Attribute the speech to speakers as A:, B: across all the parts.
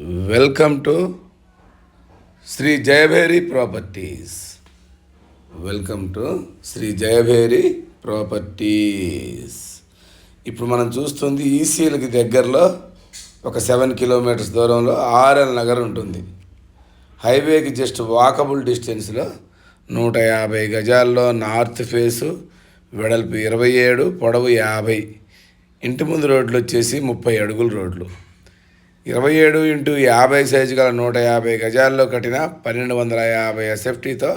A: Welcome to Shri Jayabheri properties. Welcome to Shri Jayabheri properties. ఇప్పుడు మనం చూస్తుంది ఈసీఎల్కి దగ్గరలో ఒక 7 కిలోమీటర్స్ దూరంలో ఆర్ఎల్ నగర్ ఉంటుంది. హైవేకి జస్ట్ వాకబుల్ డిస్టెన్స్లో 150 గజాల్లో నార్త్ ఫేసు, వెడల్పు 27, పొడవు 50. ఇంటి ముందు రోడ్లు వచ్చేసి 30 అడుగుల రోడ్లు. 27x50 సైజు గల 150 గజాల్లో కట్టిన 1250 ఎస్ఎఫ్టీతో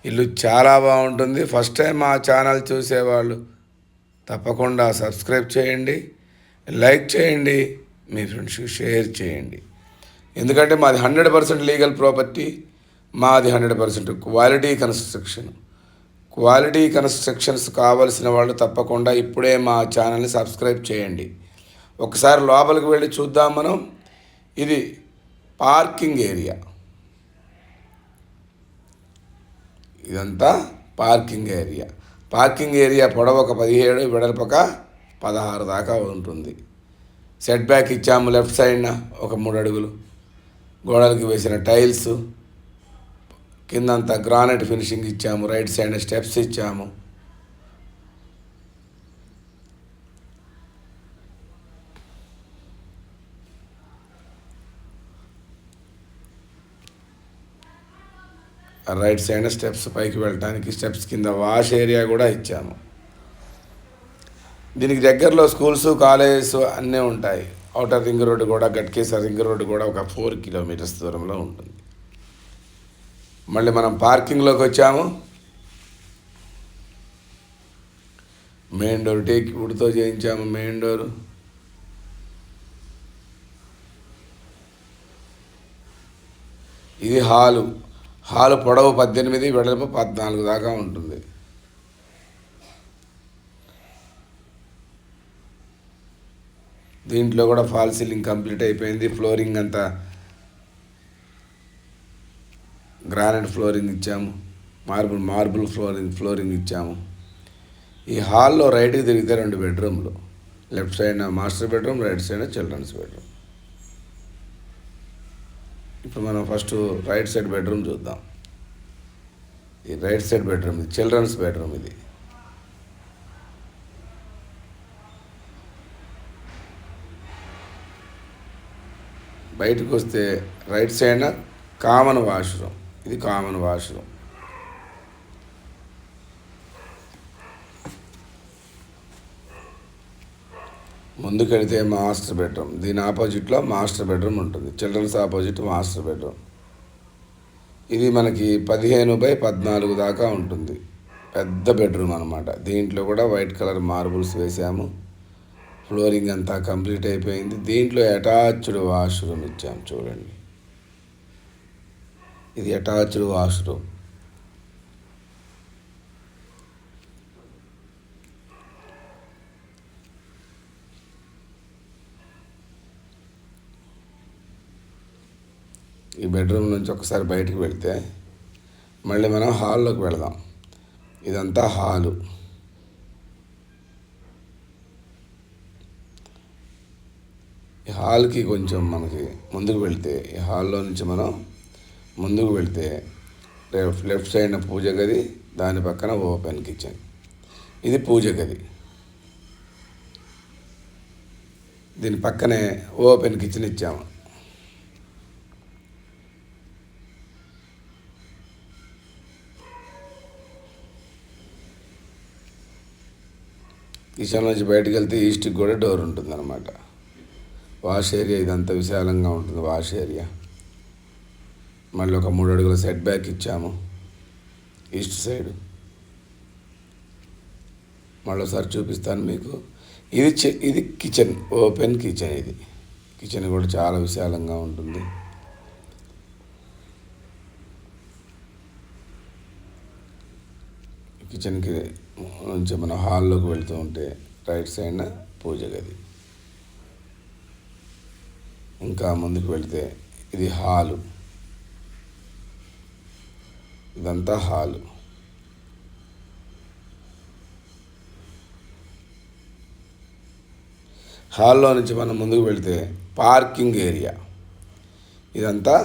A: ఇల్లు చాలా బాగుంటుంది. ఫస్ట్ టైం మా ఛానల్ చూసేవాళ్ళు తప్పకుండా సబ్స్క్రైబ్ చేయండి, లైక్ చేయండి, మీ ఫ్రెండ్స్కి షేర్ చేయండి. ఎందుకంటే మాది 100% లీగల్ ప్రాపర్టీ, మాది 100% క్వాలిటీ కన్స్ట్రక్షన్. క్వాలిటీ కన్స్ట్రక్షన్స్ కావాల్సిన వాళ్ళు తప్పకుండా ఇప్పుడే మా ఛానల్ని సబ్స్క్రైబ్ చేయండి. ఒకసారి లోపలికి వెళ్ళి చూద్దాం మనం. ఇది పార్కింగ్ ఏరియా. ఇదంతా పార్కింగ్ ఏరియా. పార్కింగ్ ఏరియా పొడవు ఒక 17, వెడల్పు ఒక 16 దాకా ఉంటుంది. సెట్ బ్యాక్ ఇచ్చాము. లెఫ్ట్ సైడ్న ఒక 3 అడుగులు. గోడలకి వేసిన టైల్స్, కిందంతా గ్రానైట్ ఫినిషింగ్ ఇచ్చాము. రైట్ సైడ్ స్టెప్స్ ఇచ్చాము. రైట్ సైడ్ స్టెప్స్ పైకి వెళ్ళటానికి, స్టెప్స్ కింద వాష్ ఏరియా కూడా ఇచ్చాము. దీనికి దగ్గరలో స్కూల్స్, కాలేజెస్ అన్నీ ఉంటాయి. ఔటర్ రింగ్ రోడ్డు కూడా, గట్కేసర్ రింగ్ రోడ్డు కూడా ఒక 4 కిలోమీటర్స్ దూరంలో ఉంటుంది. మళ్ళీ మనం పార్కింగ్లోకి వచ్చాము. మెయిన్ డోర్ టేక్ వుడ్తో చేయించాము. మెయిన్ డోరు ఇది హాలు. పొడవు 18, వెడల్పు 14 దాకా ఉంటుంది. దీంట్లో కూడా ఫాల్ సీలింగ్ కంప్లీట్ అయిపోయింది. ఫ్లోరింగ్ అంతా గ్రానైట్ ఫ్లోరింగ్ ఇచ్చాము. మార్బుల్ ఫ్లోరింగ్ ఇచ్చాము. ఈ హాల్లో రైట్కి తిరిగితే 2 బెడ్రూమ్లు. Left side master bedroom, right side children's bedroom. ఇప్పుడు మనం ఫస్ట్ రైట్ సైడ్ బెడ్రూమ్ చూద్దాం. ఈ రైట్ సైడ్ బెడ్రూమ్ ఇది చిల్డ్రన్స్ బెడ్రూమ్. ఇది బయటకు వస్తే రైట్ సైడ్న కామన్ వాష్రూమ్. ఇది కామన్ వాష్రూమ్. ముందుకెడితే మాస్టర్ బెడ్రూమ్. దీని ఆపోజిట్లో మాస్టర్ బెడ్రూమ్ ఉంటుంది. Children's opposite master bedroom. ఇది మనకి 15x14 దాకా ఉంటుంది. పెద్ద బెడ్రూమ్ అనమాట. దీంట్లో కూడా వైట్ కలర్ మార్బుల్స్ వేసాము. ఫ్లోరింగ్ అంతా కంప్లీట్ అయిపోయింది. దీంట్లో అటాచ్డ్ వాష్రూమ్ ఇచ్చాము. చూడండి, ఇది అటాచ్డ్ వాష్రూమ్. ఈ బెడ్రూమ్ నుంచి ఒకసారి బయటకు వెళ్తే మళ్ళీ మనం హాల్లోకి వెళదాం. ఇదంతా హాలు. ఈ హాల్కి కొంచెం మనకి ముందుకు వెళ్తే, ఈ హాల్లో నుంచి మనం ముందుకు వెళ్తే లెఫ్ట్ సైడ్న పూజ గది, దాని పక్కన ఓపెన్ కిచెన్. ఇది పూజ గది. దీని పక్కనే ఓపెన్ కిచెన్ ఇచ్చాము. కిచెన్ నుంచి బయటకు వెళ్తే ఈస్ట్కి కూడా డోర్ ఉంటుంది అన్నమాట. వాష్ ఏరియా ఇదంతా విశాలంగా ఉంటుంది. Wash area. మళ్ళీ ఒక 3 అడుగుల సెట్ బ్యాక్ ఇచ్చాము ఈస్ట్ సైడ్. మళ్ళీ ఒకసారి చూపిస్తాను మీకు. ఇది కిచెన్, ఓపెన్ కిచెన్. ఇది కిచెన్ కూడా చాలా విశాలంగా ఉంటుంది. కిచెన్కి నుంచి మనం హాల్లోకి వెళ్తూ ఉంటే రైట్ సైడ్న పూజ గది. ఇంకా ముందుకు వెళితే ఇది హాలు. ఇదంతా హాలు. హాల్లో నుంచి మనం ముందుకు వెళితే పార్కింగ్ ఏరియా. ఇదంతా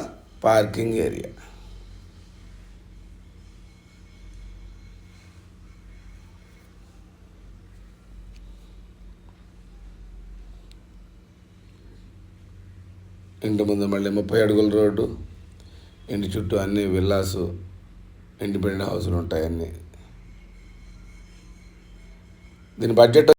A: పార్కింగ్ ఏరియా. ఇంటి ముందు మళ్ళీ 30 అడుగుల రోడ్డు, ఇంటి చుట్టూ అన్ని విల్లాసు, ఇండిపెండెంట్ హౌసులు ఉంటాయి అన్నీ. దీని బడ్జెట్